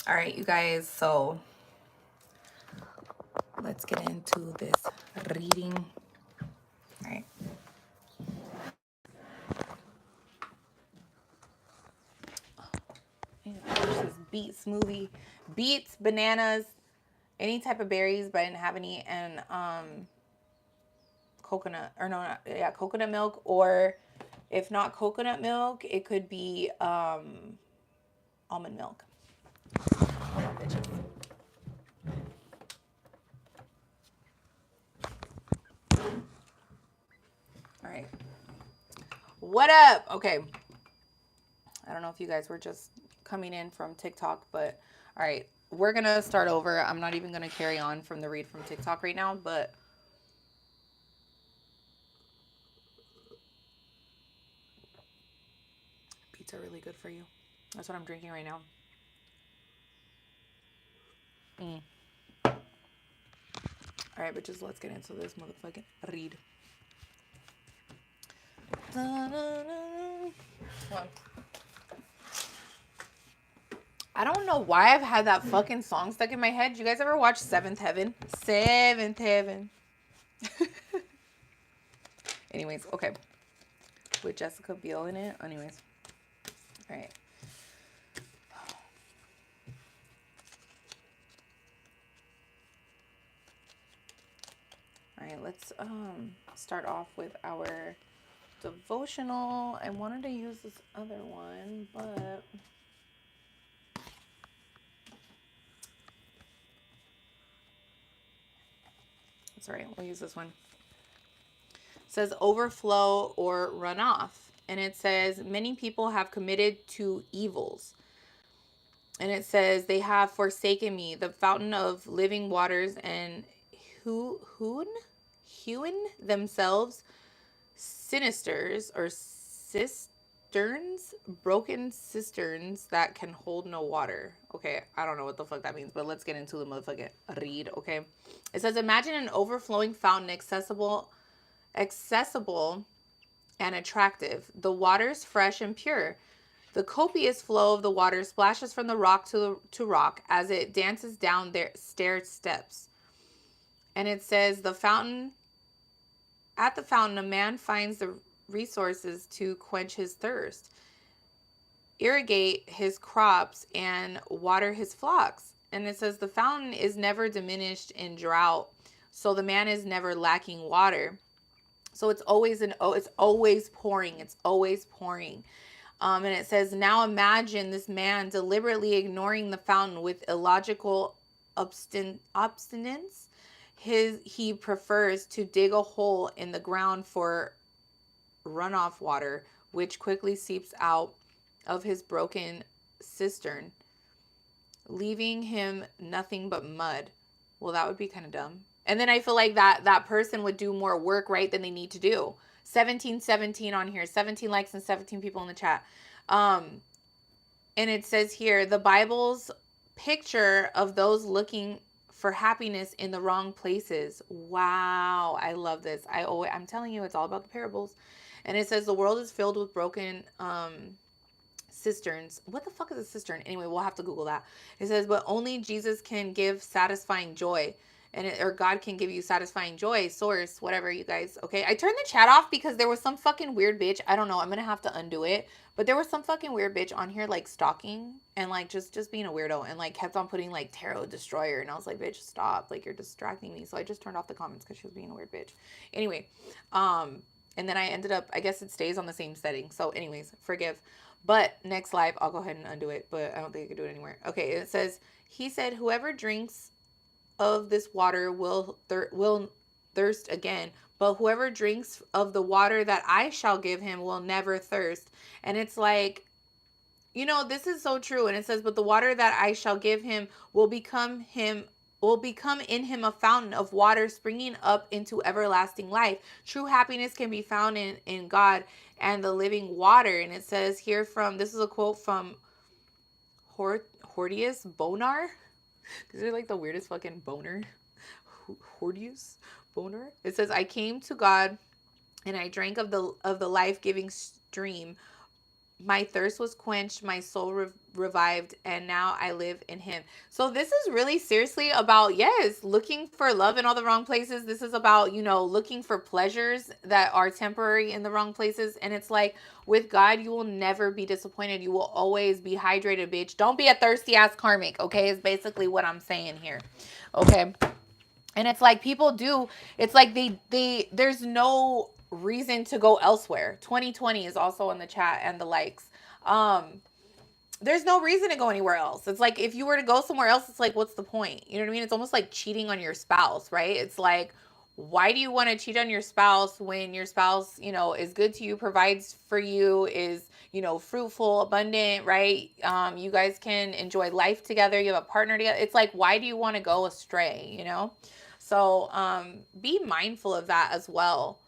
All right, you guys, so let's get into this reading. All right. This beet smoothie. Beets, bananas, any type of berries, but I didn't have any, and coconut, or no, not, yeah, coconut milk, or if not coconut milk, it could be almond milk. All right. What up? Okay. I don't know if you guys were just coming in from TikTok, but all right. We're going to start over. I'm not even going to carry on from the read from TikTok right now, but beets are really good for you. That's what I'm drinking right now. All right, bitches, let's get into this motherfucking read. Well, I don't know why I've had that fucking song stuck in my head. You guys ever watch Seventh Heaven? Seventh Heaven. Anyways, okay. With Jessica Biel in it. Anyways. All right. All right, let's start off with our devotional. I wanted to use this other one, but it's all right. We'll use this one. It says overflow or run off. And it says many people have committed to evils. And it says they have forsaken me, the fountain of living waters, and hewn themselves sinisters or cisterns, broken cisterns that can hold no water. Okay, I don't know what the fuck that means, but let's get into the motherfucking read. Okay, it says imagine an overflowing fountain, accessible and attractive. The water's fresh and pure. The copious flow of the water splashes from the rock to rock as it dances down their stair steps. And it says at the fountain, a man finds the resources to quench his thirst, irrigate his crops, and water his flocks. And it says the fountain is never diminished in drought, so the man is never lacking water. So it's always pouring. It's always pouring. And it says, now imagine this man deliberately ignoring the fountain with illogical obstinance. He prefers to dig a hole in the ground for runoff water, which quickly seeps out of his broken cistern, leaving him nothing but mud. Well, that would be kind of dumb. And then I feel like that person would do more work, right, than they need to do. 17 on here, 17 likes and 17 people in the chat. And it says here, the Bible's picture of those looking for happiness in the wrong places. Wow, I love this. I'm telling you, it's all about the parables. And it says the world is filled with broken cisterns. What the fuck is a cistern? Anyway, we'll have to Google that. It says, but only Jesus can give satisfying joy. Or God can give you satisfying joy, source, whatever, you guys. Okay, I turned the chat off because there was some fucking weird bitch. I don't know. I'm gonna have to undo it. But there was some fucking weird bitch on here, like stalking and like just being a weirdo, and like kept on putting like tarot destroyer, and I was like, bitch, stop! Like you're distracting me. So I just turned off the comments because she was being a weird bitch. Anyway, and then I ended up. I guess it stays on the same setting. So, anyways, forgive. But next live, I'll go ahead and undo it. But I don't think I can do it anywhere. Okay, it says he said, whoever drinks of this water will thirst again, but whoever drinks of the water that I shall give him will never thirst. And it's like, this is so true. And it says, but the water that I shall give him will become in him a fountain of water springing up into everlasting life. True happiness can be found in God and the living water. And it says here this is a quote from Hortius Bonar. These are like the weirdest fucking boner. Hortius Bonar. It says, I came to God and I drank of the life-giving stream, My thirst was quenched, my soul revived, and now I live in him. So this is really seriously about, yes, looking for love in all the wrong places. This is about, looking for pleasures that are temporary in the wrong places. And it's like, with God, you will never be disappointed. You will always be hydrated, bitch. Don't be a thirsty ass karmic, okay? Is basically what I'm saying here. Okay. And it's like people do, it's like there's no reason to go elsewhere. 2020 is also in the chat and the likes. There's no reason to go anywhere else. It's like if you were to go somewhere else, it's like, what's the point? You know what I mean? It's almost like cheating on your spouse, right? It's like, why do you want to cheat on your spouse when your spouse, is good to you, provides for you, is, fruitful, abundant, right? You guys can enjoy life together. You have a partner together. It's like, why do you want to go astray? So be mindful of that as well.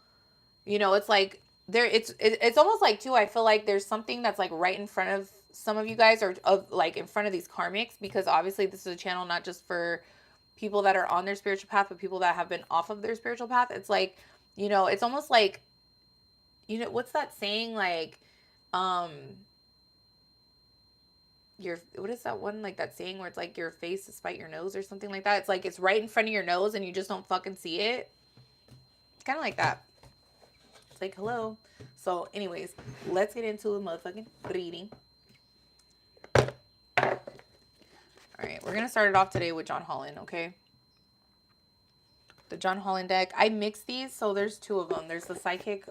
It's like it's almost like too, I feel like there's something that's like right in front of some of you guys, or of like in front of these karmics, because obviously this is a channel not just for people that are on their spiritual path, but people that have been off of their spiritual path. It's like, it's almost like, what's that saying, like, um your, what is that one, like that saying where it's like your face despite your nose or something like that? It's like it's right in front of your nose and you just don't fucking see it. It's kind of like that. It's like, hello. So anyways, let's get into the motherfucking reading. All right, we're gonna start it off today with John Holland, okay? The John Holland deck. I mixed these, so there's two of them. There's the Psychic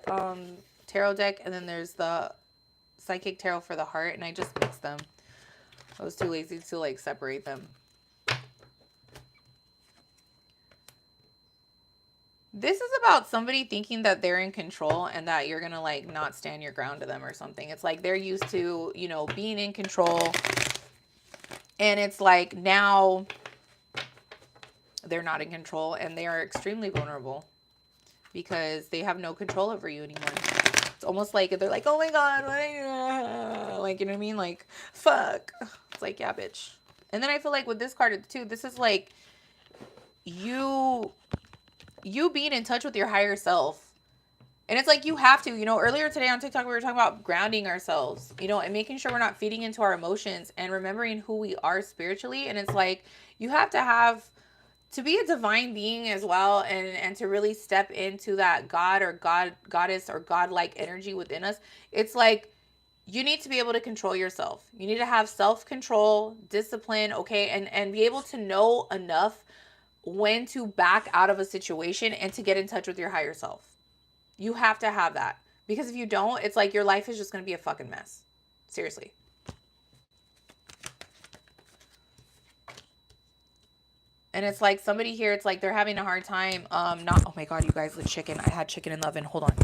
Tarot deck, and then there's the Psychic Tarot for the Heart, and I just mixed them. I was too lazy to like separate them. This is about somebody thinking that they're in control and that you're gonna like not stand your ground to them or something. It's like they're used to, being in control, and it's like now they're not in control and they are extremely vulnerable because they have no control over you anymore. It's almost like they're like, oh my God, what are you, like, you know what I mean? Like, fuck. It's like, yeah, bitch. And then I feel like with this card too, this is like you being in touch with your higher self. And it's like you have to, earlier today on TikTok, we were talking about grounding ourselves, and making sure we're not feeding into our emotions and remembering who we are spiritually. And it's like you have to be a divine being as well, and to really step into that God or goddess or godlike energy within us. It's like you need to be able to control yourself. You need to have self-control, discipline, okay, and be able to know enough when to back out of a situation and to get in touch with your higher self. You have to have that. Because if you don't, it's like your life is just going to be a fucking mess. Seriously. And it's like somebody here, it's like they're having a hard time not, oh my God, you guys, the chicken. I had chicken in the oven. Hold on.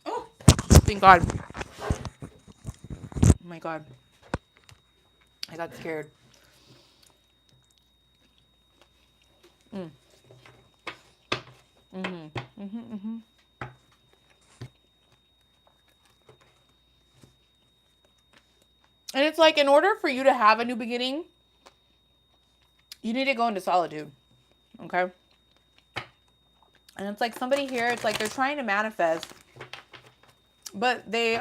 Oh, thank God. Oh my God. I got scared. Mm-hmm. Mm-hmm. Mm-hmm. And it's like, in order for you to have a new beginning, you need to go into solitude. Okay. And it's like somebody here, it's like they're trying to manifest, but they're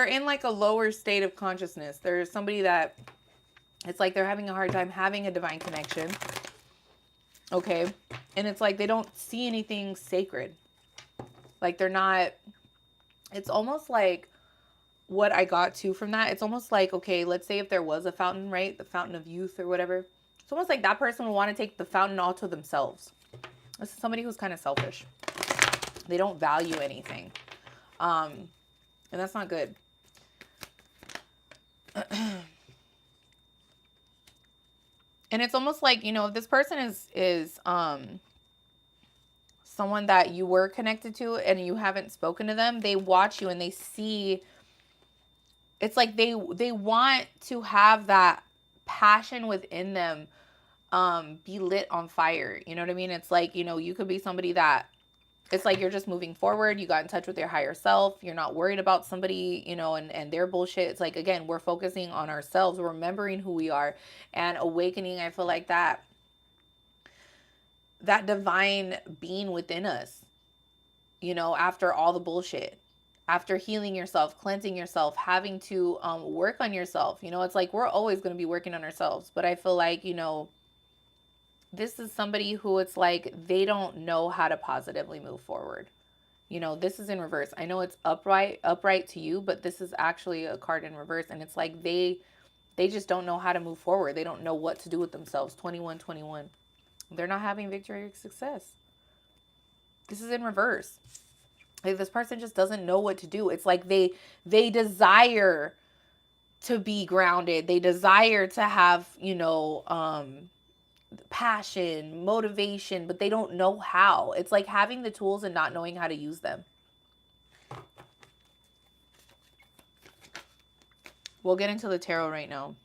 in like a lower state of consciousness. There's somebody that it's like they're having a hard time having a divine connection. Okay. And it's like they don't see anything sacred. Like they're not, it's almost like what I got to from that. It's almost like, okay, let's say if there was a fountain, right? The fountain of youth or whatever. It's almost like that person would want to take the fountain all to themselves. This is somebody who's kind of selfish. They don't value anything. And that's not good. And it's almost like, if this person is someone that you were connected to and you haven't spoken to them, they watch you and they see, it's like they want to have that passion within them be lit on fire. You know what I mean? It's like, you could be somebody that it's like you're just moving forward. You got in touch with your higher self. You're not worried about somebody, and their bullshit. It's like, again, we're focusing on ourselves, remembering who we are, and awakening. I feel like that divine being within us, after all the bullshit, after healing yourself, cleansing yourself, having to work on yourself. It's like we're always going to be working on ourselves. But I feel like, this is somebody who it's like they don't know how to positively move forward. This is in reverse. I know it's upright to you, but this is actually a card in reverse. And it's like they just don't know how to move forward. They don't know what to do with themselves. 2121. They're not having victory or success. This is in reverse. Like this person just doesn't know what to do. It's like they desire to be grounded. They desire to have, passion, motivation, but they don't know how. It's like having the tools and not knowing how to use them. We'll get into the tarot right now.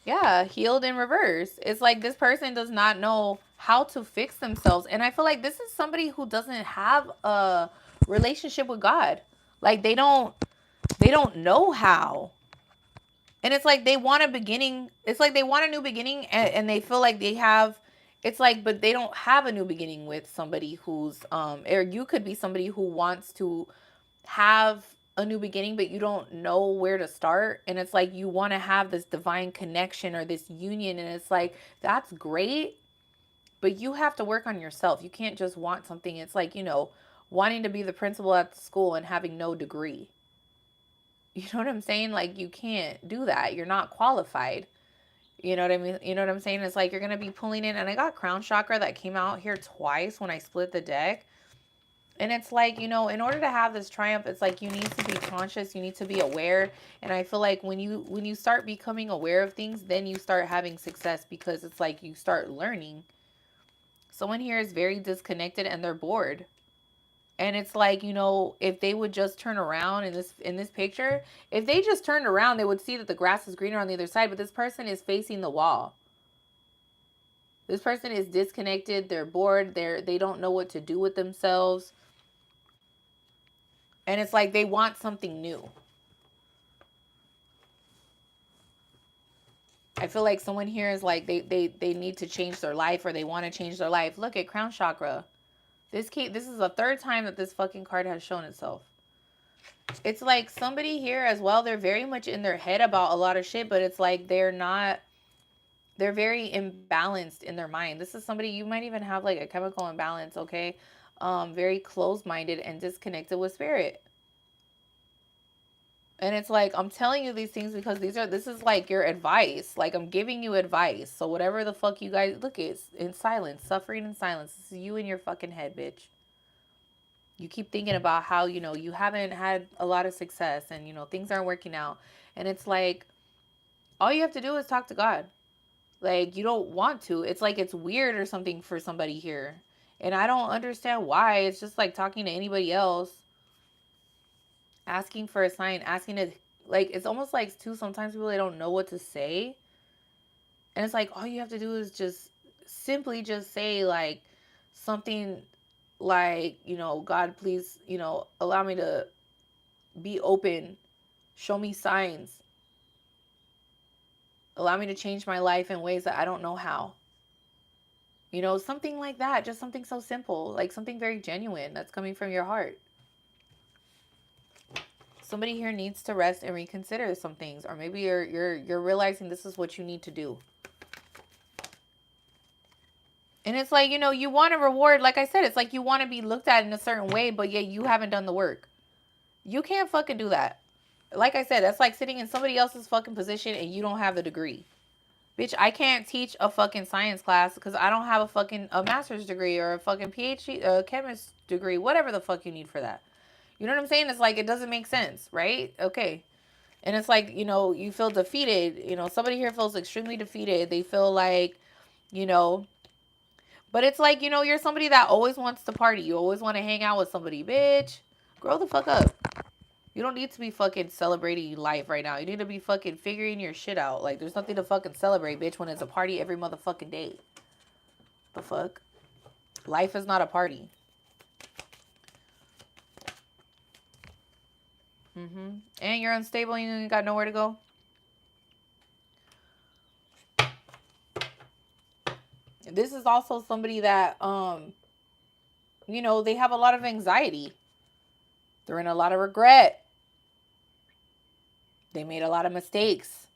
Yeah, healed in reverse. It's like this person does not know how to fix themselves. And I feel like this is somebody who doesn't have a relationship with God. Like they don't know how. And it's like they want a beginning. It's like they want a new beginning and they feel like they have it's like but they don't have a new beginning with somebody who's or you could be somebody who wants to have a new beginning but you don't know where to start, and it's like you want to have this divine connection or this union, and it's like that's great, but you have to work on yourself. You can't just want something. It's like, wanting to be the principal at the school and having no degree. You know what I'm saying? Like you can't do that. You're not qualified. You know what I mean? You know what I'm saying? It's like you're going to be pulling in, and I got crown chakra that came out here twice when I split the deck. And it's like, in order to have this triumph, it's like you need to be conscious, you need to be aware. And I feel like when you start becoming aware of things, then you start having success, because it's like you start learning. Someone here is very disconnected and they're bored. And it's like, if they would just turn around in this picture, if they just turned around, they would see that the grass is greener on the other side, but this person is facing the wall. This person is disconnected, they're bored, they don't know what to do with themselves. And it's like they want something new. I feel like someone here is like they need to change their life, or they want to change their life. Look at crown chakra. This is the third time that this fucking card has shown itself. It's like somebody here as well, they're very much in their head about a lot of shit, but it's like they're very imbalanced in their mind. This is somebody, you might even have like a chemical imbalance, okay? Very closed-minded and disconnected with spirit. And it's like, I'm telling you these things because this is like your advice. Like, I'm giving you advice. So whatever the fuck you guys, look, it's in silence, suffering in silence. This is you in your fucking head, bitch. You keep thinking about how, you haven't had a lot of success and, things aren't working out. And it's like, all you have to do is talk to God. Like, you don't want to. It's like it's weird or something for somebody here. And I don't understand why. It's just like talking to anybody else. Asking for a sign, asking to, like, it's almost like, too, sometimes people, they don't know what to say. And it's like, all you have to do is just simply just say like something like, God, please, allow me to be open, show me signs, allow me to change my life in ways that I don't know how. Something like that, just something so simple, like something very genuine that's coming from your heart. Somebody here needs to rest and reconsider some things, or maybe you're realizing this is what you need to do. And it's like, you want a reward. Like I said, it's like you want to be looked at in a certain way, but yet you haven't done the work. You can't fucking do that. Like I said, that's like sitting in somebody else's fucking position and you don't have the degree. Bitch, I can't teach a fucking science class because I don't have a master's degree or a fucking PhD, chemist degree, whatever the fuck you need for that. You know what I'm saying? It's like, it doesn't make sense, right? Okay. And it's like, you feel defeated. Somebody here feels extremely defeated. They feel like, you know, but it's like, you're somebody that always wants to party. You always want to hang out with somebody. Bitch, grow the fuck up. You don't need to be fucking celebrating life right now. You need to be fucking figuring your shit out. Like, there's nothing to fucking celebrate, bitch, when it's a party every motherfucking day. The fuck? Life is not a party. And you're unstable and you ain't got nowhere to go. This is also somebody that, they have a lot of anxiety. They're in a lot of regret. They made a lot of mistakes.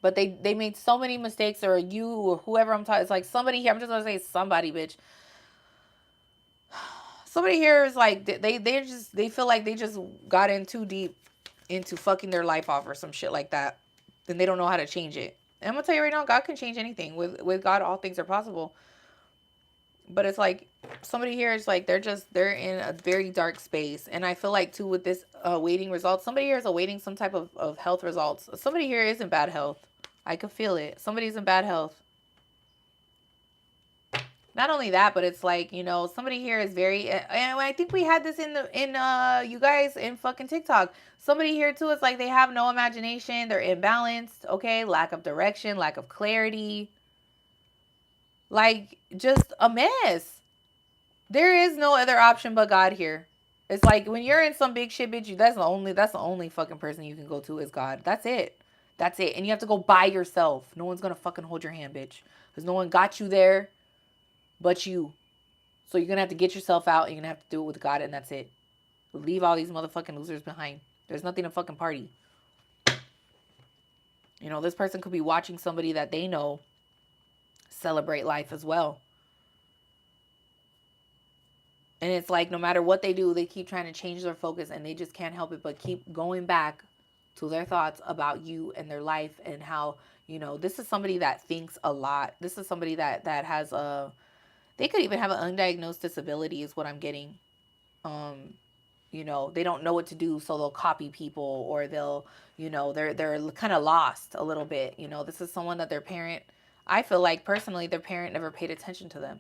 But they made so many mistakes, or you or whoever I'm talking. It's like somebody here. I'm just gonna say somebody, bitch. Somebody here is like they feel like they just got in too deep into fucking their life off or some shit like that. Then they don't know how to change it. And I'm gonna tell you right now, God can change anything. With God, all things are possible. But it's like somebody here is like they're in a very dark space. And I feel like too with this awaiting results, somebody here is awaiting some type of health results. Somebody here is in bad health. I can feel it. Somebody's in bad health. Not only that, but it's like, somebody here is very, and I think we had this in you guys in fucking TikTok. Somebody here too is like they have no imagination. They're imbalanced. Okay. Lack of direction, lack of clarity. Like just a mess. There is no other option but God here. It's like when you're in some big shit, bitch, that's the only fucking person you can go to is God. That's it. That's it. And you have to go by yourself. No one's gonna fucking hold your hand, bitch. Because no one got you there but you. So you're gonna have to get yourself out and you're gonna have to do it with God, and that's it. Leave all these motherfucking losers behind. There's nothing to fucking party. This person could be watching somebody that they know celebrate life as well. And it's like no matter what they do, they keep trying to change their focus and they just can't help it but keep going back to their thoughts about you and their life and how, this is somebody that thinks a lot. This is somebody that has they could even have an undiagnosed disability is what I'm getting. They don't know what to do, so they'll copy people or they'll, they're kind of lost a little bit. This is someone that their parent, I feel like personally, their parent never paid attention to them.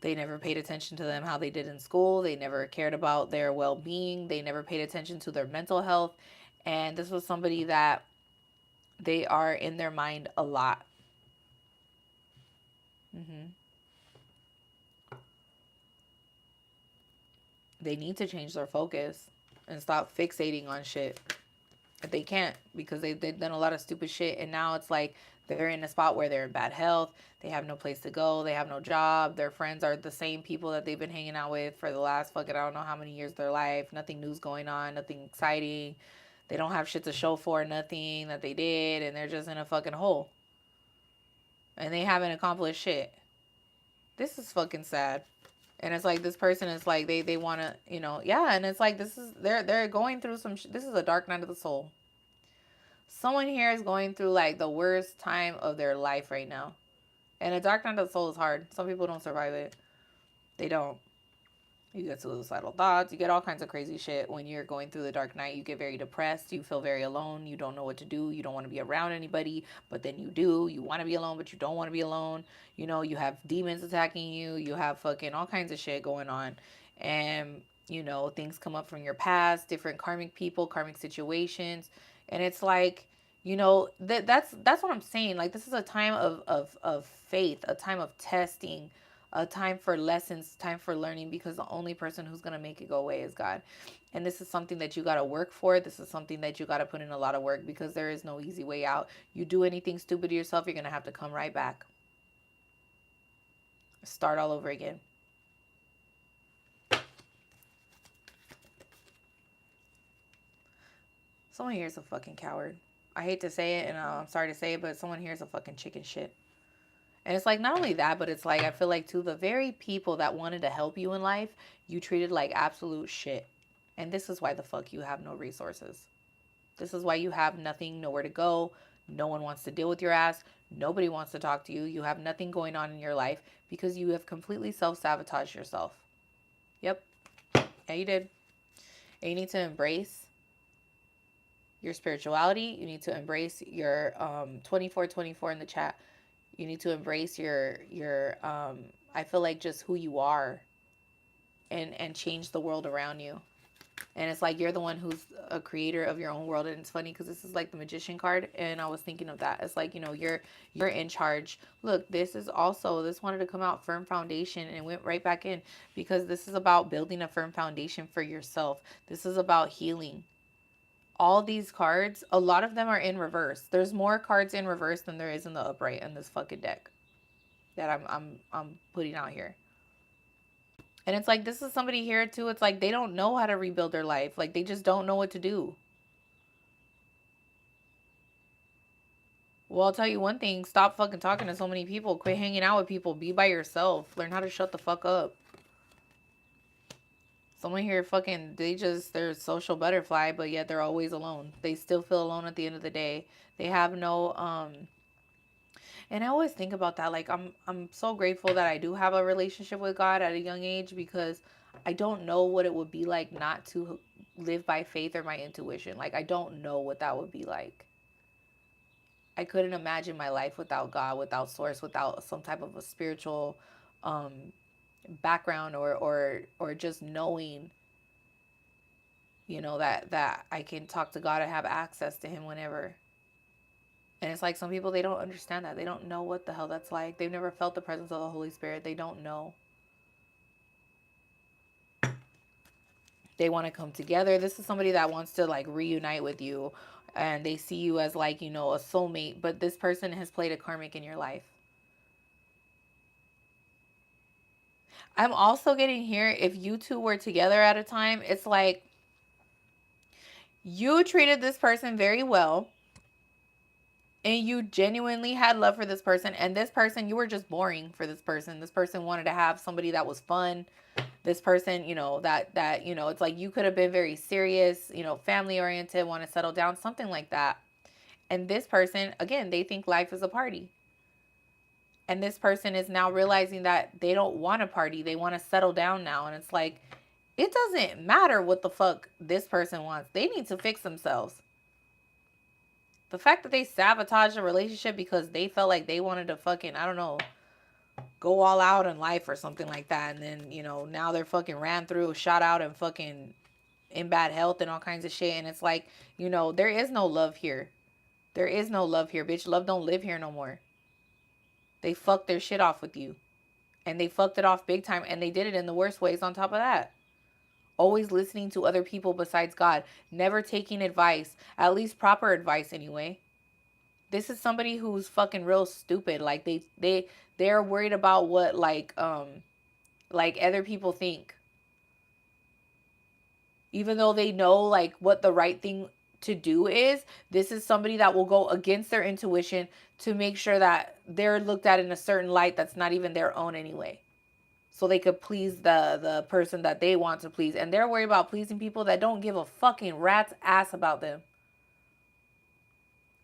They never paid attention to them how they did in school. They never cared about their well-being. They never paid attention to their mental health. And this was somebody that they are in their mind a lot. They need to change their focus and stop fixating on shit. But they can't because they've done a lot of stupid shit. And now it's like they're in a spot where they're in bad health. They have no place to go. They have no job. Their friends are the same people that they've been hanging out with for the last fucking I don't know how many years of their life. Nothing new's going on. Nothing exciting. They don't have shit to show for nothing that they did. And they're just in a fucking hole. And they haven't accomplished shit. This is fucking sad. And it's like this person is like they want to, yeah. And it's like this is they're going through this is a dark night of the soul. Someone here is going through like the worst time of their life right now. And a dark night of the soul is hard. Some people don't survive it. They don't. You get suicidal thoughts. You get all kinds of crazy shit when you're going through the dark night. You get very depressed. You feel very alone. You don't know what to do. You don't want to be around anybody, but then you do. You want to be alone, but you don't want to be alone. You have demons attacking you. You have fucking all kinds of shit going on. And, things come up from your past, different karmic people, karmic situations. And it's like, You know, that's what I'm saying. Like, this is a time of faith, a time of testing, a time for lessons, time for learning, because the only person who's gonna make it go away is God. And this is something that you gotta work for. This is something that you gotta put in a lot of work, because there is no easy way out. You do anything stupid to yourself, you're gonna have to come right back. Start all over again. Someone here is a fucking coward. I hate to say it, and I'm sorry to say it, but someone here is a fucking chicken shit. And it's like, not only that, but it's like, I feel like, too, the very people that wanted to help you in life, you treated like absolute shit. And this is why the fuck you have no resources. This is why you have nothing, nowhere to go. No one wants to deal with your ass. Nobody wants to talk to you. You have nothing going on in your life because you have completely self-sabotaged yourself. Yep. Yeah, you did. And you need to embrace your spirituality. You need to embrace your 2424 in the chat. You need to embrace your I feel like just who you are, and change the world around you. And it's like, you're the one who's a creator of your own world. And it's funny because this is like the magician card, and I was thinking of that. It's like, you know, you're in charge. Look, this is also, this wanted to come out, firm foundation, and it went right back in, because this is about building a firm foundation for yourself. This is about healing. All these cards, a lot of them are in reverse. There's more cards in reverse than there is in the upright in this fucking deck that I'm putting out here. And it's like, this is somebody here too. It's like, they don't know how to rebuild their life. Like, they just don't know what to do. Well, I'll tell you one thing. Stop fucking talking to so many people. Quit hanging out with people. Be by yourself. Learn how to shut the fuck up. Someone here fucking, they're a social butterfly, but yet they're always alone. They still feel alone at the end of the day. They have no, and I always think about that. Like, I'm so grateful that I do have a relationship with God at a young age, because I don't know what it would be like not to live by faith or my intuition. Like, I don't know what that would be like. I couldn't imagine my life without God, without source, without some type of a spiritual um background, or just knowing, you know, that I can talk to God and have access to him whenever. And it's like, some people, they don't understand that. They don't know what the hell that's like. They've never felt the presence of the Holy Spirit. They don't know. They want to come together. This is somebody that wants to like reunite with you, and they see you as like, you know, a soulmate, but this person has played a karmic in your life. I'm also getting here, if you two were together at a time, it's like, you treated this person very well, and you genuinely had love for this person, and this person, you were just boring for this person. This person wanted to have somebody that was fun. This person, you know, that you know, it's like, you could have been very serious, you know, family oriented, want to settle down, something like that. And this person, again, they think life is a party. And this person is now realizing that they don't want a party. They want to settle down now. And it's like, it doesn't matter what the fuck this person wants. They need to fix themselves. The fact that they sabotaged a relationship because they felt like they wanted to fucking, I don't know, go all out in life or something like that. And then, you know, now they're fucking ran through, shot out, and fucking in bad health and all kinds of shit. And it's like, you know, there is no love here. There is no love here, bitch. Love don't live here no more. They fucked their shit off with you. And they fucked it off big time. And they did it in the worst ways on top of that. Always listening to other people besides God. Never taking advice. At least proper advice anyway. This is somebody who's fucking real stupid. Like, they're worried about what like other people think. Even though they know like what the right thing to do is, this is somebody that will go against their intuition to make sure that they're looked at in a certain light that's not even their own anyway. So they could please the person that they want to please. And they're worried about pleasing people that don't give a fucking rat's ass about them.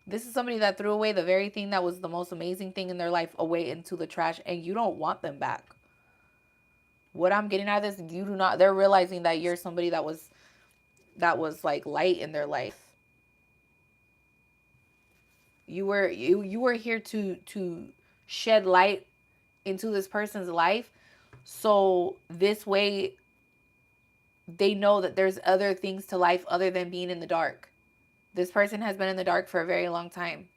This is somebody that threw away the very thing that was the most amazing thing in their life away into the trash, and you don't want them back. What I'm getting out of this, you do not, they're realizing that you're somebody that was like light in their life. You were here to shed light into this person's life, so this way they know that there's other things to life other than being in the dark. This person has been in the dark for a very long time.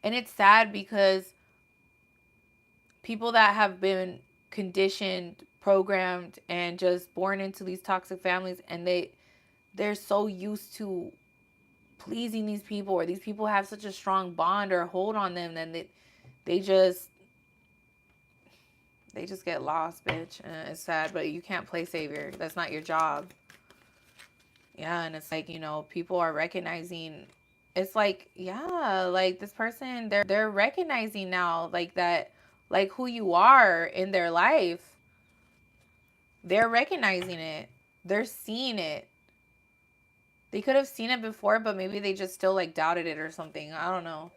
And it's sad because people that have been conditioned, programmed, and just born into these toxic families, and they're so used to pleasing these people, or these people have such a strong bond or hold on them, then they just get lost, bitch. And it's sad, but you can't play savior. That's not your job. Yeah, and it's like, people are recognizing. It's like, yeah, like this person, they're recognizing now, like that, like who you are in their life. They're recognizing it. They're seeing it. They could have seen it before, but maybe they just still like doubted it or something. I don't know.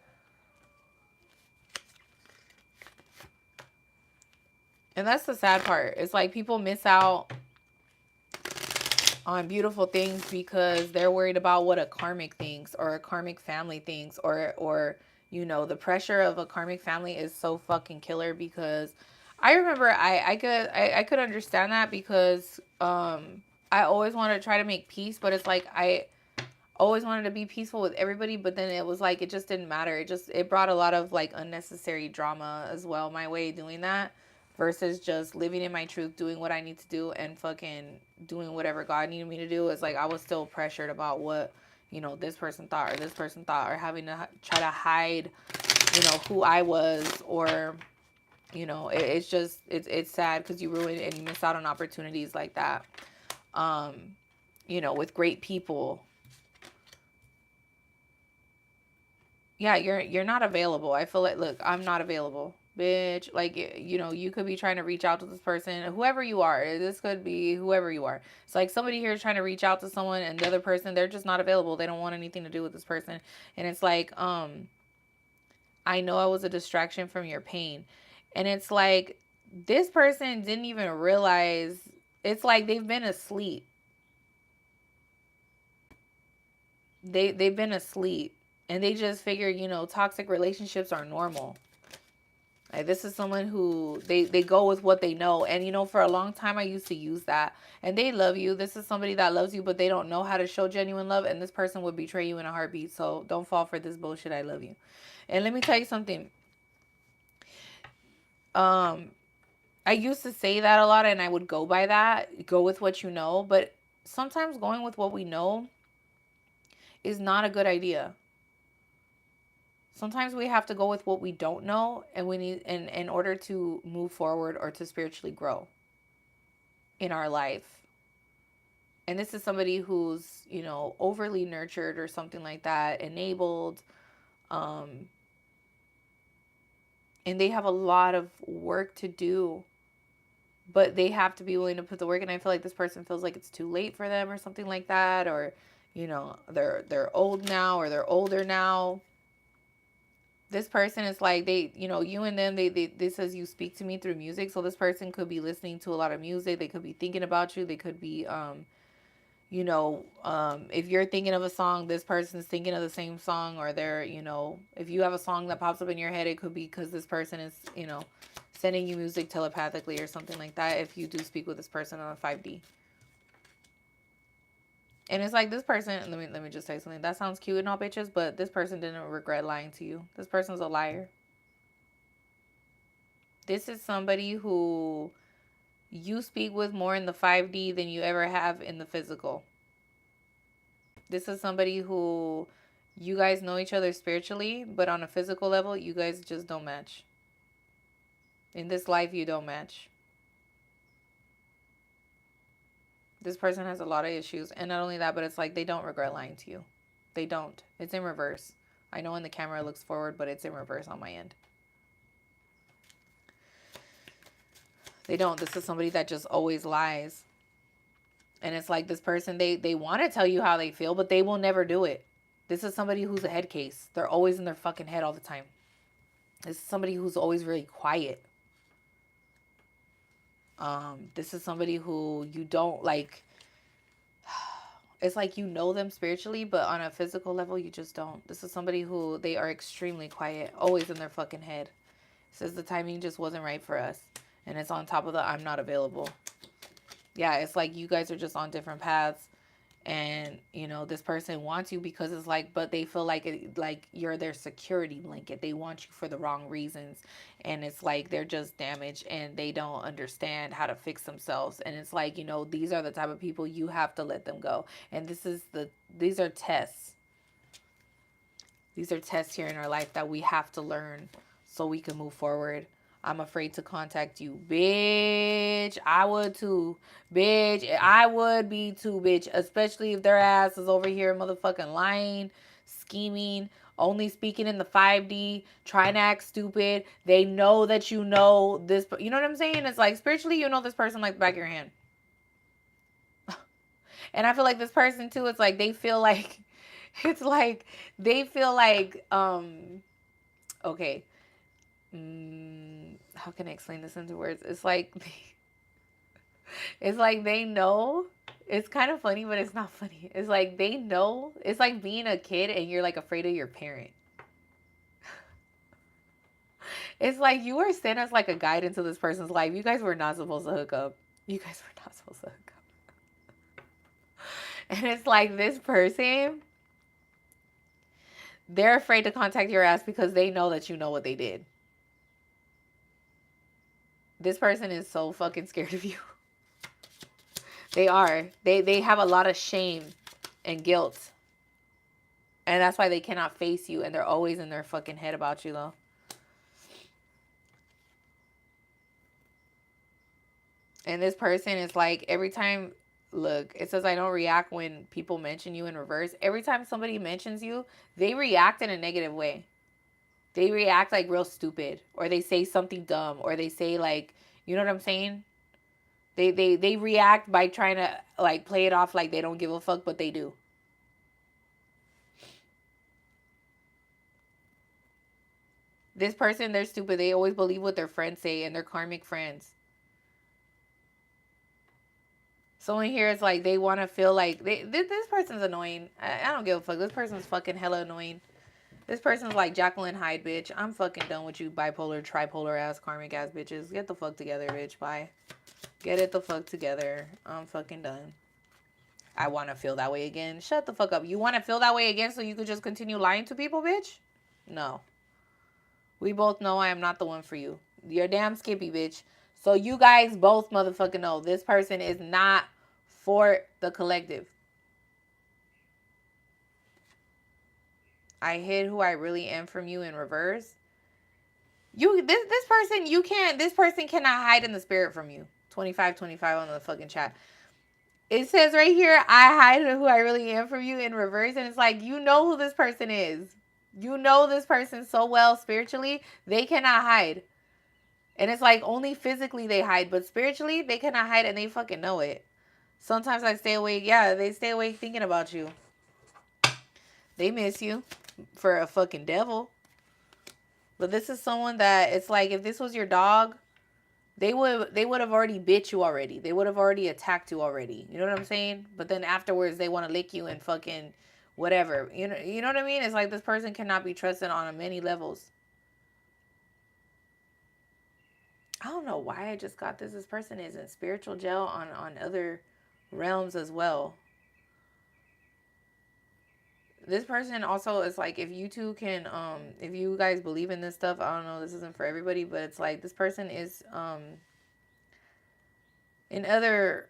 And that's the sad part. It's like people miss out on beautiful things because they're worried about what a karmic thinks, or a karmic family thinks, or the pressure of a karmic family is so fucking killer. Because I remember I could understand that, because I always wanted to try to make peace, but it's like I always wanted to be peaceful with everybody, but then it was like it just didn't matter. It brought a lot of like unnecessary drama as well my way doing that, versus just living in my truth, doing what I need to do, and fucking doing whatever God needed me to do. It's like I was still pressured about what this person thought, or this person thought, or having to try to hide who I was, or it's just it's sad, because you ruin and you miss out on opportunities like that, with great people. Yeah, you're not available. I feel like, look, I'm not available, bitch. Like, you could be trying to reach out to this person, whoever you are. This could be whoever you are. It's like somebody here is trying to reach out to someone, and the other person, they're just not available. They don't want anything to do with this person. And it's like, I know I was a distraction from your pain. And it's like, this person didn't even realize. It's like they've been asleep. They've been asleep. And they just figure, toxic relationships are normal. Like, this is someone who they go with what they know. And, for a long time, I used to use that. And they love you. This is somebody that loves you, but they don't know how to show genuine love. And this person would betray you in a heartbeat. So don't fall for this bullshit. I love you. And let me tell you something. I used to say that a lot, and I would go by that. Go with what you know. But sometimes going with what we know is not a good idea. Sometimes we have to go with what we don't know, and we need in order to move forward, or to spiritually grow in our life. And this is somebody who's, overly nurtured or something like that, enabled, and they have a lot of work to do, but they have to be willing to put the work. And I feel like this person feels like it's too late for them, or something like that, or they're old now, or they're older now. This person is like, you and them, this says you speak to me through music. So this person could be listening to a lot of music. They could be thinking about you. They could be, if you're thinking of a song, this person's thinking of the same song. Or they're, if you have a song that pops up in your head, it could be because this person is, sending you music telepathically, or something like that, if you do speak with this person on a 5D. And it's like, this person, let me just say something. That sounds cute and all, bitches, but this person didn't regret lying to you. This person's a liar. This is somebody who you speak with more in the 5D than you ever have in the physical. This is somebody who you guys know each other spiritually, but on a physical level, you guys just don't match. In this life, you don't match. This person has a lot of issues. And not only that, but it's like they don't regret lying to you. They don't. It's in reverse. I know in the camera it looks forward, but it's in reverse on my end. They don't. This is somebody that just always lies. And it's like, this person, they want to tell you how they feel, but they will never do it. This is somebody who's a head case. They're always in their fucking head all the time. This is somebody who's always really quiet. This is somebody who you don't like. It's like, you know them spiritually, but on a physical level, you just don't. This is somebody who, they are extremely quiet, always in their fucking head. It says the timing just wasn't right for us. And it's on top of the I'm not available. Yeah, it's like you guys are just on different paths. And this person wants you because it's like, but they feel like like you're their security blanket. They want you for the wrong reasons, and it's like they're just damaged and they don't understand how to fix themselves. And it's like, these are the type of people you have to let them go. And these are tests. These are tests here in our life that we have to learn so we can move forward. I'm afraid to contact you. Bitch, I would too. Bitch, I would be too, bitch. Especially if their ass is over here motherfucking lying, scheming, only speaking in the 5D, trying to act stupid. They know that you know this. You know what I'm saying? It's like spiritually, you know this person like the back of your hand. And I feel like this person too, it's like they feel like, it's like they feel like, okay. How can I explain this into words? It's like they know. It's kind of funny, but it's not funny. It's like they know. It's like being a kid and you're like afraid of your parent. It's like you were sent as like a guide into this person's life. You guys were not supposed to hook up. You guys were not supposed to hook up. And it's like this person, they're afraid to contact your ass because they know that you know what they did. This person is so fucking scared of you. They are. They have a lot of shame and guilt. And that's why they cannot face you, and they're always in their fucking head about you, though. And this person is like, every time, look, it says I don't react when people mention you in reverse. Every time somebody mentions you, they react in a negative way. They react like real stupid, or they say something dumb, or they say like, you know what I'm saying? They react by trying to like play it off like they don't give a fuck, but they do. This person, they're stupid. They always believe what their friends say, and they're karmic friends. Someone here is like they want to feel like this person's annoying. I don't give a fuck. This person's fucking hella annoying. This person's like Jacqueline Hyde, bitch. I'm fucking done with you bipolar, tripolar ass, karmic ass bitches. Get the fuck together, bitch. Bye. Get it the fuck together. I'm fucking done. I want to feel that way again. Shut the fuck up. You want to feel that way again so you could just continue lying to people, bitch? No. We both know I am not the one for you. You're damn skippy, bitch. So you guys both motherfucking know this person is not for the collective. I hid who I really am from you in reverse. This person, you can't, this person cannot hide in the spirit from you. 25 on the fucking chat. It says right here, I hide who I really am from you in reverse. And it's like, you know who this person is. You know this person so well spiritually, they cannot hide. And it's like only physically they hide, but spiritually they cannot hide and they fucking know it. Sometimes I stay awake. Yeah, they stay awake thinking about you. They miss you for a fucking devil. But this is someone that it's like if this was your dog, they would have already bit you already. They would have already attacked you already. You know what I'm saying? But then afterwards they want to lick you and fucking whatever. You know what I mean? It's like this person cannot be trusted on many levels. I don't know why I just got this. This person is in spiritual jail on other realms as well. This person also is like, if you two can, if you guys believe in this stuff, I don't know, this isn't for everybody, but it's like this person is in other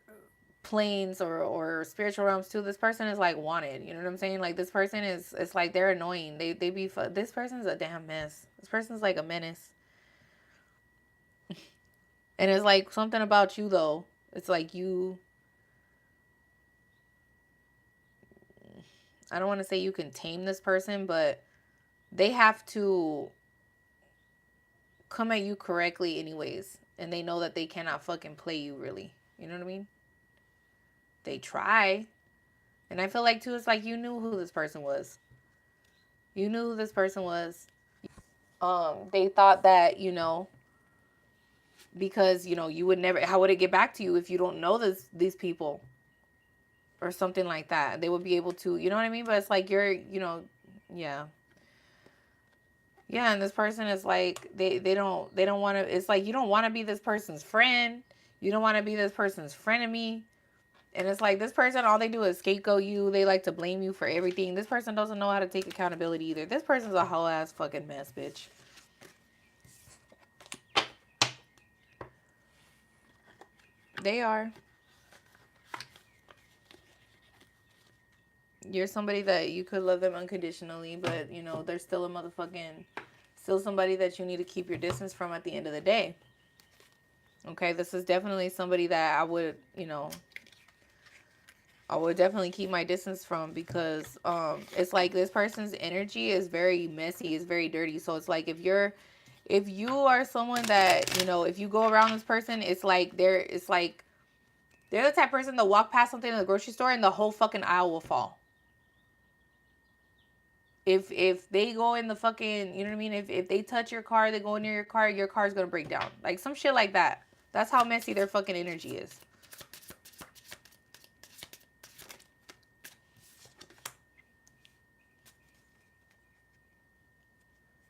planes or spiritual realms too. This person is like wanted. You know what I'm saying? Like this person is, it's like they're annoying. They be, this person's a damn mess. This person's like a menace. And it's like something about you though. It's like you, I don't want to say you can tame this person, but they have to come at you correctly anyways. And they know that they cannot fucking play you really. You know what I mean? They try. And I feel like too, it's like you knew who this person was. You knew who this person was. They thought that, because, you would never, how would it get back to you if you don't know these people? Or something like that. They would be able to, you know what I mean? But it's like you're, yeah. Yeah, and this person is like they don't want to, it's like you don't want to be this person's friend. You don't want to be this person's frenemy. And it's like this person, all they do is scapegoat you. They like to blame you for everything. This person doesn't know how to take accountability either. This person's a whole ass fucking mess, bitch. They are. You're somebody that you could love them unconditionally, but you know, they're still a motherfucking, still somebody that you need to keep your distance from at the end of the day. Okay, this is definitely somebody that I would, you know, I would definitely keep my distance from, because it's like this person's energy is very messy, it's very dirty. So it's like if you are someone that, you know, if you go around this person, it's like they're the type of person to walk past something in the grocery store and the whole fucking aisle will fall. If they go in the fucking, you know what I mean? If they touch your car, they go near your car's gonna break down. Like some shit like that. That's how messy their fucking energy is.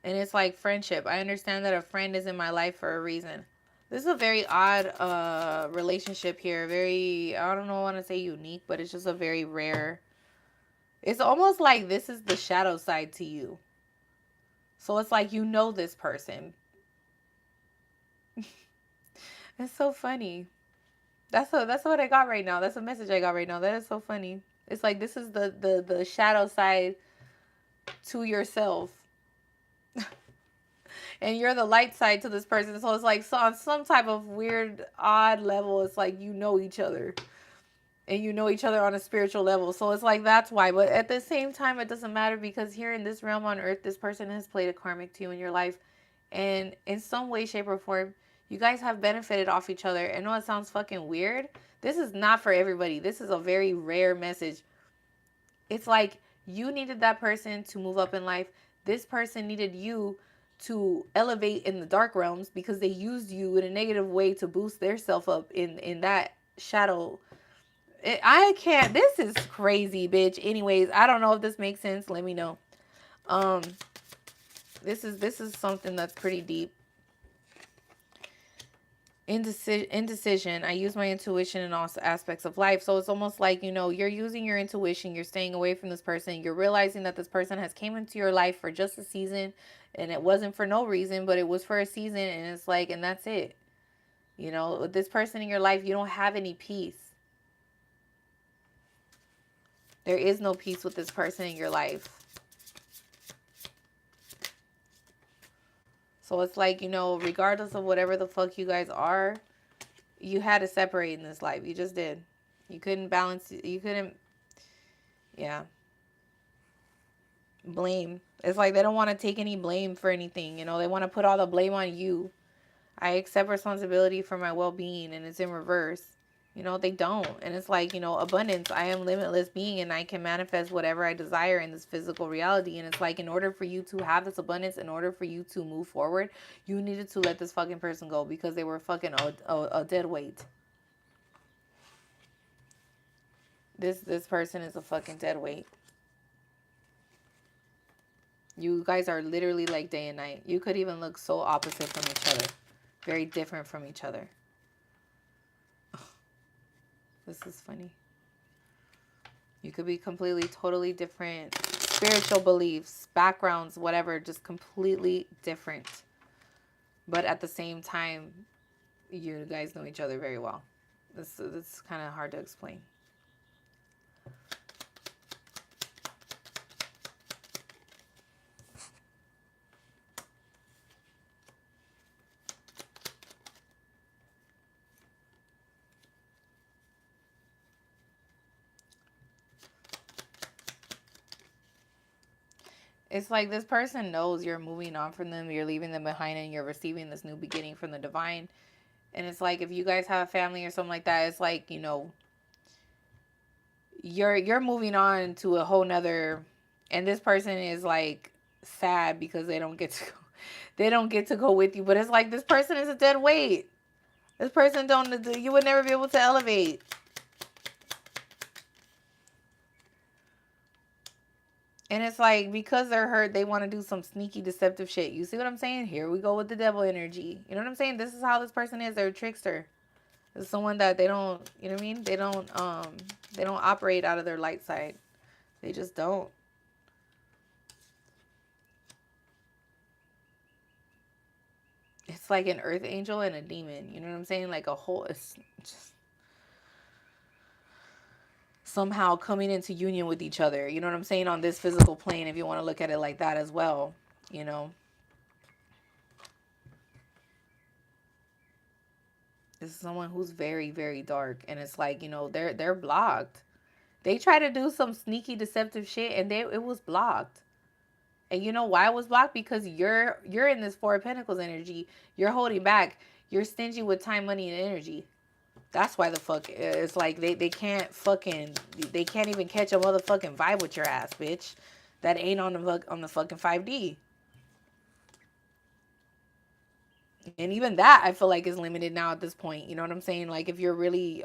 And it's like friendship. I understand that a friend is in my life for a reason. This is a very odd relationship here. Very, I don't know, I want to say unique, but it's just a very rare. It's almost like this is the shadow side to you. So it's like you know this person. It's so funny. That's what I got right now. That's a message I got right now. That is so funny. It's like this is the shadow side to yourself. And you're the light side to this person. So it's like, so on some type of weird, odd level, it's like you know each other. And you know each other on a spiritual level. So it's like, that's why. But at the same time, it doesn't matter, because here in this realm on earth, this person has played a karmic to you in your life. And in some way, shape, or form, you guys have benefited off each other. I know it sounds fucking weird. This is not for everybody. This is a very rare message. It's like you needed that person to move up in life. This person needed you to elevate in the dark realms, because they used you in a negative way to boost their self up in that shadow. I can't. This is crazy, bitch. Anyways, I don't know if this makes sense. Let me know. Um, this is something that's pretty deep. Indecision. I use my intuition in all aspects of life. So it's almost like, you know, you're using your intuition. You're staying away from this person. You're realizing that this person has came into your life for just a season, and it wasn't for no reason, but it was for a season. And it's like, and that's it. You know, with this person in your life, you don't have any peace. There is no peace with this person in your life. So it's like, you know, regardless of whatever the fuck you guys are, you had to separate in this life. You just did. You couldn't balance. You couldn't. Yeah. Blame. It's like they don't want to take any blame for anything. You know, they want to put all the blame on you. I accept responsibility for my well-being, and it's in reverse. You know, they don't. And it's like, you know, abundance. I am limitless being, and I can manifest whatever I desire in this physical reality. And it's like, in order for you to have this abundance, in order for you to move forward, you needed to let this fucking person go, because they were fucking a dead weight. This person is a fucking dead weight. You guys are literally like day and night. You could even look so opposite from each other. Very different from each other. This is funny. You could be completely, totally different. Spiritual beliefs, backgrounds, whatever, just completely different. But at the same time, you guys know each other very well. This is kind of hard to explain. It's like this person knows you're moving on from them, you're leaving them behind, and you're receiving this new beginning from the divine. And it's like, if you guys have a family or something like that, it's like, you know, you're moving on to a whole nother, and this person is like sad because they don't get to go with you. But it's like, this person is a dead weight. This person you would never be able to elevate. And it's like, because they're hurt, they want to do some sneaky, deceptive shit. You see what I'm saying? Here we go with the devil energy. You know what I'm saying? This is how this person is. They're a trickster. It's someone that they don't, you know what I mean? They don't operate out of their light side. They just don't. It's like an earth angel and a demon. You know what I'm saying? Like a whole, it's just somehow coming into union with each other. You know what I'm saying? On this physical plane, if you want to look at it like that as well, you know. This is someone who's very, very dark, and it's like, you know, they're blocked. They try to do some sneaky, deceptive shit, and it was blocked. And you know why it was blocked? Because you're in this Four of Pentacles energy. You're holding back. You're stingy with time, money, and energy. That's why the fuck it's like they can't fucking they can't even catch a motherfucking vibe with your ass, bitch. That ain't on the fucking 5D. And even that I feel like is limited now at this point. You know what I'm saying? Like if you're really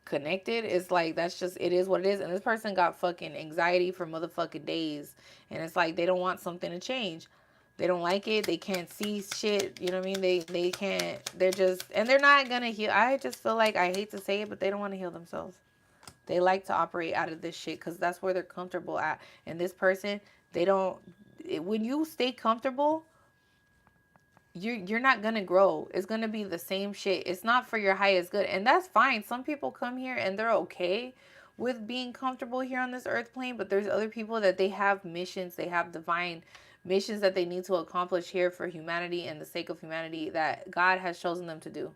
connected, it's like that's just it is what it is. And this person got fucking anxiety for motherfucking days. And it's like they don't want something to change. They don't like it. They can't see shit. You know what I mean? They can't. They're just and they're not gonna heal. I just feel like I hate to say it, but they don't want to heal themselves. They like to operate out of this shit because that's where they're comfortable at. And this person, they don't. When you stay comfortable, you're not gonna grow. It's gonna be the same shit. It's not for your highest good, and that's fine. Some people come here and they're okay with being comfortable here on this earth plane, but there's other people that they have missions, they have divine missions that they need to accomplish here for humanity and the sake of humanity that God has chosen them to do.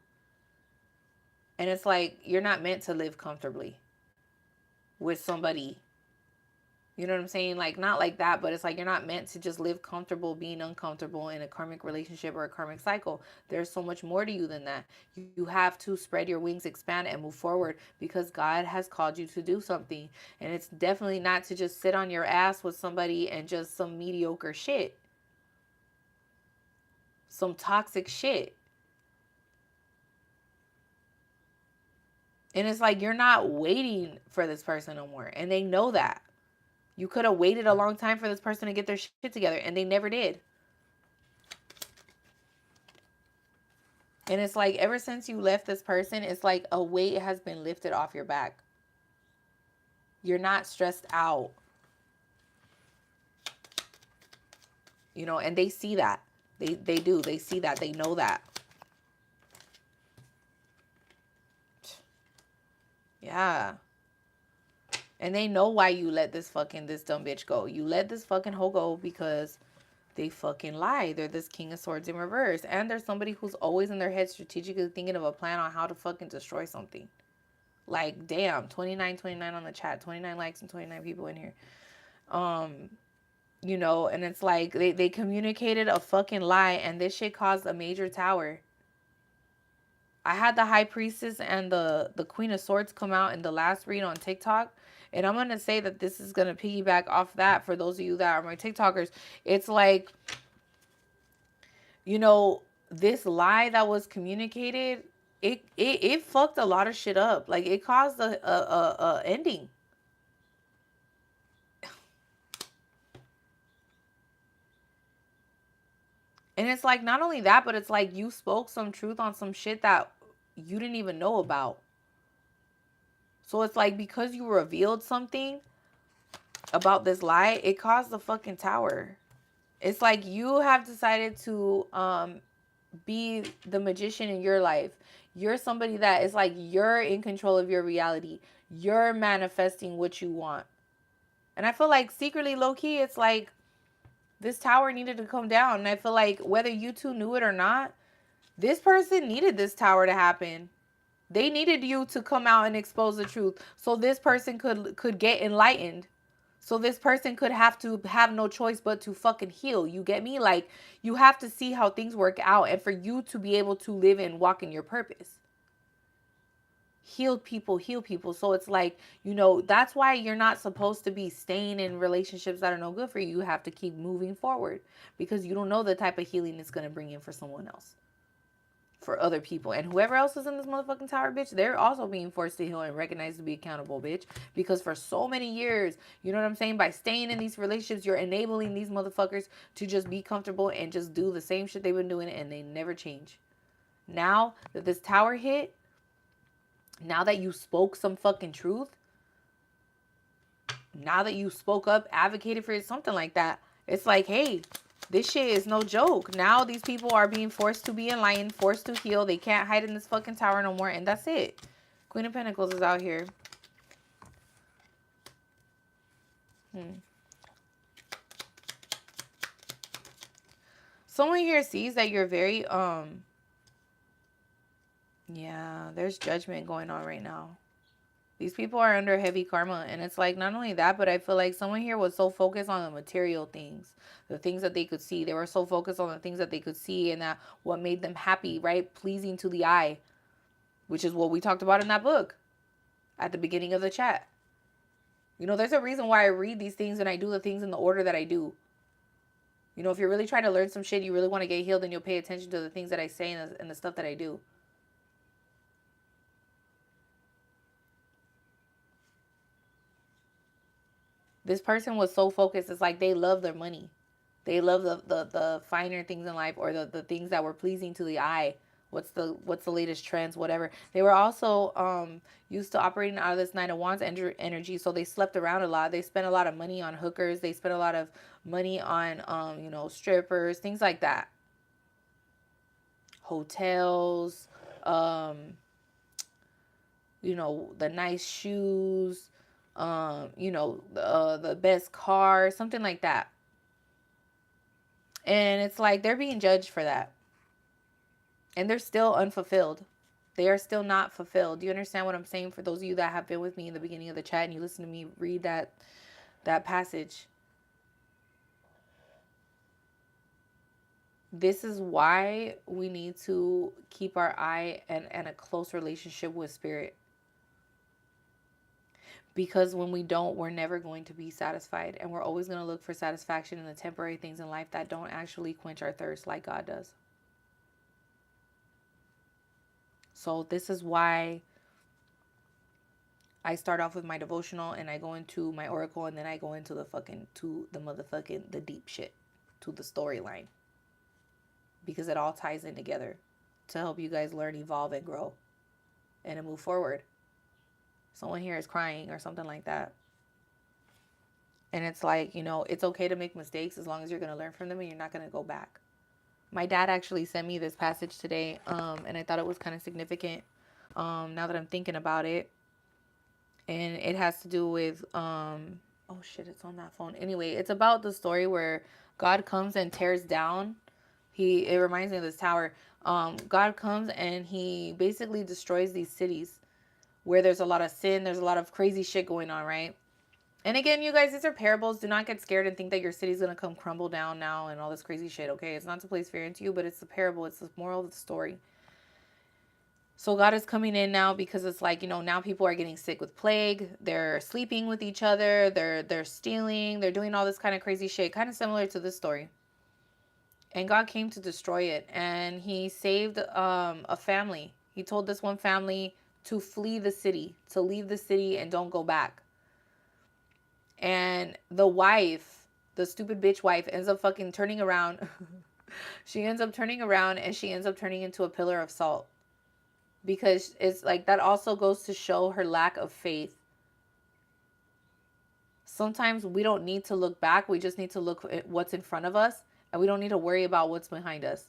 And it's like you're not meant to live comfortably with somebody. You know what I'm saying? Like, not like that, but it's like you're not meant to just live comfortable being uncomfortable in a karmic relationship or a karmic cycle. There's so much more to you than that. You have to spread your wings, expand, and move forward because God has called you to do something. And it's definitely not to just sit on your ass with somebody and just some mediocre shit, some toxic shit. And it's like you're not waiting for this person no more. And they know that. You could have waited a long time for this person to get their shit together, and they never did. And it's like ever since you left this person, it's like a weight has been lifted off your back. You're not stressed out. You know, and they see that. They do. They see that. They know that. Yeah. And they know why you let this dumb bitch go. You let this fucking hoe go because they fucking lie. They're this King of Swords in reverse. And there's somebody who's always in their head strategically thinking of a plan on how to fucking destroy something. Like, damn, 29 on the chat, 29 likes and 29 people in here. You know, and it's like they communicated a fucking lie and this shit caused a major tower. I had the High Priestess and the Queen of Swords come out in the last read on TikTok. And I'm going to say that this is going to piggyback off that for those of you that are my TikTokers. It's like, you know, this lie that was communicated, it fucked a lot of shit up. Like, it caused a ending. And it's like, not only that, but it's like you spoke some truth on some shit that you didn't even know about. So it's like because you revealed something about this lie, it caused the fucking tower. It's like you have decided to be the magician in your life. You're somebody that is like you're in control of your reality. You're manifesting what you want. And I feel like secretly, low key, it's like this tower needed to come down. And I feel like whether you two knew it or not, this person needed this tower to happen. They needed you to come out and expose the truth so this person could get enlightened. So this person could have no choice but to fucking heal. You get me? Like, you have to see how things work out and for you to be able to live and walk in your purpose. Heal people. So it's like, you know, that's why you're not supposed to be staying in relationships that are no good for you. You have to keep moving forward because you don't know the type of healing it's going to bring in for someone else. For other people. And whoever else is in this motherfucking tower, bitch, they're also being forced to heal and recognized to be accountable, bitch. Because for so many years, you know what I'm saying? By staying in these relationships, you're enabling these motherfuckers to just be comfortable and just do the same shit they've been doing and they never change. Now that this tower hit, now that you spoke some fucking truth, now that you spoke up, advocated for something like that, it's like, hey, this shit is no joke. Now these people are being forced to be enlightened, forced to heal. They can't hide in this fucking tower no more, and that's it. Queen of Pentacles is out here. Someone here sees that you're very, yeah, there's judgment going on right now. These people are under heavy karma. And it's like, not only that, but I feel like someone here was so focused on the material things, the things that they could see. They were so focused on the things that they could see and that what made them happy, right? Pleasing to the eye, which is what we talked about in that book at the beginning of the chat. You know, there's a reason why I read these things and I do the things in the order that I do. You know, if you're really trying to learn some shit, you really want to get healed, then you'll pay attention to the things that I say and the stuff that I do. This person was so focused. It's like they love their money. They love the finer things in life, or the things that were pleasing to the eye. What's the latest trends, whatever. They were also used to operating out of this Nine of Wands energy, so they slept around a lot. They spent a lot of money on hookers. They spent a lot of money on you know, strippers, things like that. Hotels, you know, the nice shoes, you know, the best car, something like that. And it's like they're being judged for that. And they're still unfulfilled. They are still not fulfilled. Do you understand what I'm saying? For those of you that have been with me in the beginning of the chat and you listen to me read that passage. This is why we need to keep our eye and a close relationship with spirit. Because when we don't, we're never going to be satisfied. And we're always going to look for satisfaction in the temporary things in life that don't actually quench our thirst like God does. So this is why I start off with my devotional and I go into my oracle and then I go into the deep shit, to the storyline. Because it all ties in together to help you guys learn, evolve, and grow and to move forward. Someone here is crying or something like that. And it's like, you know, it's okay to make mistakes as long as you're going to learn from them and you're not going to go back. My dad actually sent me this passage today, and I thought it was kind of significant now that I'm thinking about it. And it has to do with, oh shit, it's on that phone. Anyway, it's about the story where God comes and tears down. It reminds me of this tower. God comes and he basically destroys these cities where there's a lot of sin, there's a lot of crazy shit going on, right? And again, you guys, these are parables. Do not get scared and think that your city's going to come crumble down now and all this crazy shit, okay? It's not to place fear into you, but it's a parable. It's the moral of the story. So God is coming in now because it's like, you know, now people are getting sick with plague. They're sleeping with each other. They're stealing. They're doing all this kind of crazy shit, kind of similar to this story. And God came to destroy it. And he saved a family. He told this one family to flee the city, to leave the city and don't go back. And the wife, the stupid bitch wife, ends up fucking turning around. She ends up turning around and she ends up turning into a pillar of salt. Because it's like that also goes to show her lack of faith. Sometimes we don't need to look back. We just need to look at what's in front of us. And we don't need to worry about what's behind us.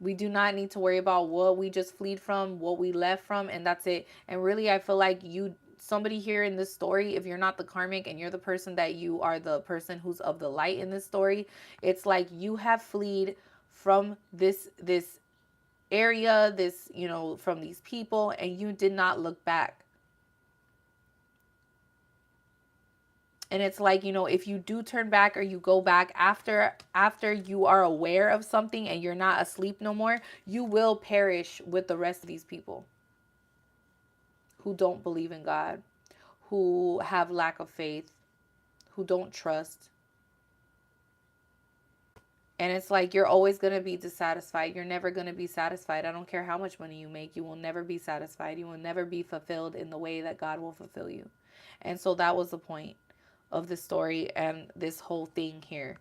We do not need to worry about what we just fled from, what we left from, and that's it. And really, I feel like somebody here in this story, if you're not the karmic and you're the person that you are the person who's of the light in this story, it's like you have fled from this area, this, you know, from these people, and you did not look back. And it's like, you know, if you do turn back or you go back after you are aware of something and you're not asleep no more, you will perish with the rest of these people who don't believe in God, who have lack of faith, who don't trust. And it's like you're always going to be dissatisfied. You're never going to be satisfied. I don't care how much money you make. You will never be satisfied. You will never be fulfilled in the way that God will fulfill you. And so that was the point of the story and this whole thing here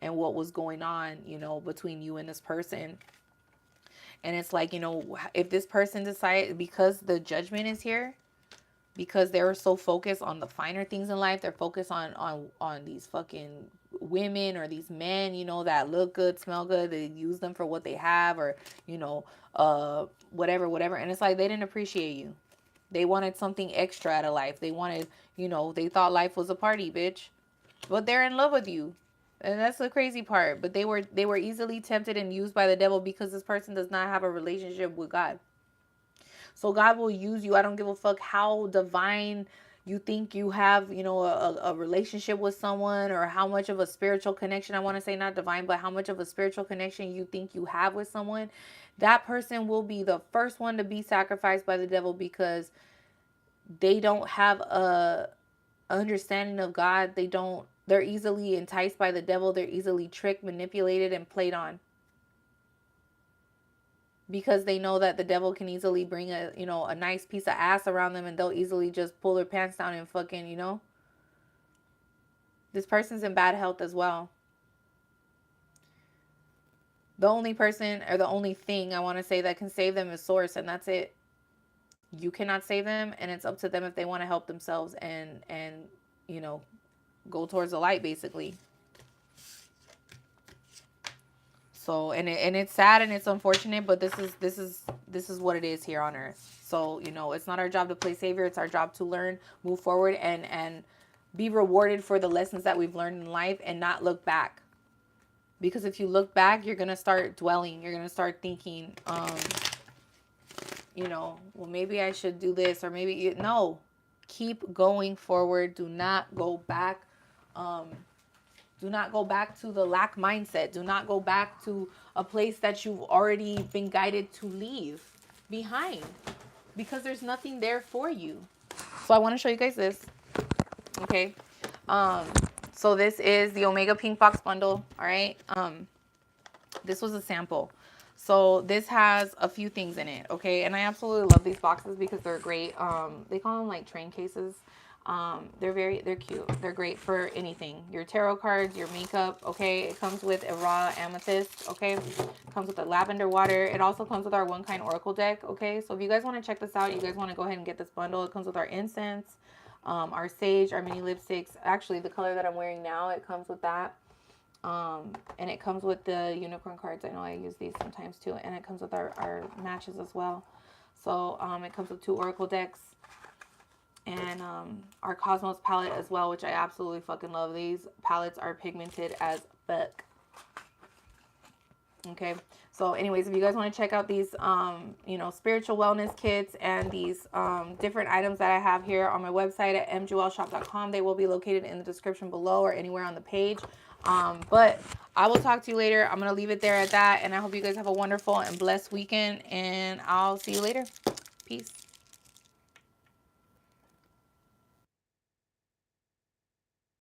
and what was going on, you know, between you and this person. And it's like, if this person decides, because the judgment is here, because they're so focused on the finer things in life, they're focused on these fucking women or these men, that look good, smell good, they use them for what they have, or whatever, and it's like they didn't appreciate you. They wanted something extra out of life. They wanted, they thought life was a party, bitch. But they're in love with you. And that's the crazy part. But they were easily tempted and used by the devil because this person does not have a relationship with God. So God will use you. I don't give a fuck how divine you think you have, a relationship with someone, or how much of a spiritual connection, I want to say not divine, but how much of a spiritual connection you think you have with someone. That person will be the first one to be sacrificed by the devil because they don't have a understanding of God. They're easily enticed by the devil. They're easily tricked, manipulated, and played on. Because they know that the devil can easily bring a nice piece of ass around them, and they'll easily just pull their pants down and fucking. This person's in bad health as well. The only person, or the only thing I want to say, that can save them is Source, and that's it. You cannot save them, and it's up to them if they want to help themselves and go towards the light, basically. So, and it's sad and it's unfortunate, but this is what it is here on earth. So, it's not our job to play savior. It's our job to learn, move forward, and be rewarded for the lessons that we've learned in life, and not look back. Because if you look back, you're going to start dwelling. You're going to start thinking, well, maybe I should do this, or maybe no. Keep going forward. Do not go back. Do not go back to the lack mindset. Do not go back to a place that you've already been guided to leave behind, because there's nothing there for you. So I want to show you guys this. Okay. So this is the Omega Pink Box bundle. All right. This was a sample. So this has a few things in it. Okay. And I absolutely love these boxes because they're great. They call them like train cases. They're cute. They're great for anything. Your tarot cards, your makeup. Okay. It comes with a raw amethyst. Okay. It comes with a lavender water. It also comes with our one kind oracle deck. Okay. So if you guys want to check this out, you guys want to go ahead and get this bundle. It comes with our incense, our sage, our mini lipsticks. Actually, the color that I'm wearing now, it comes with that. And it comes with the unicorn cards. I know I use these sometimes too. And it comes with our matches as well. So, it comes with 2 oracle decks. And our Cosmos palette as well, which I absolutely fucking love. These palettes are pigmented as fuck. Okay. So anyways, if you guys want to check out these, spiritual wellness kits and these different items that I have here on my website at mjewelshop.com, they will be located in the description below or anywhere on the page. But I will talk to you later. I'm going to leave it there at that. And I hope you guys have a wonderful and blessed weekend. And I'll see you later. Peace.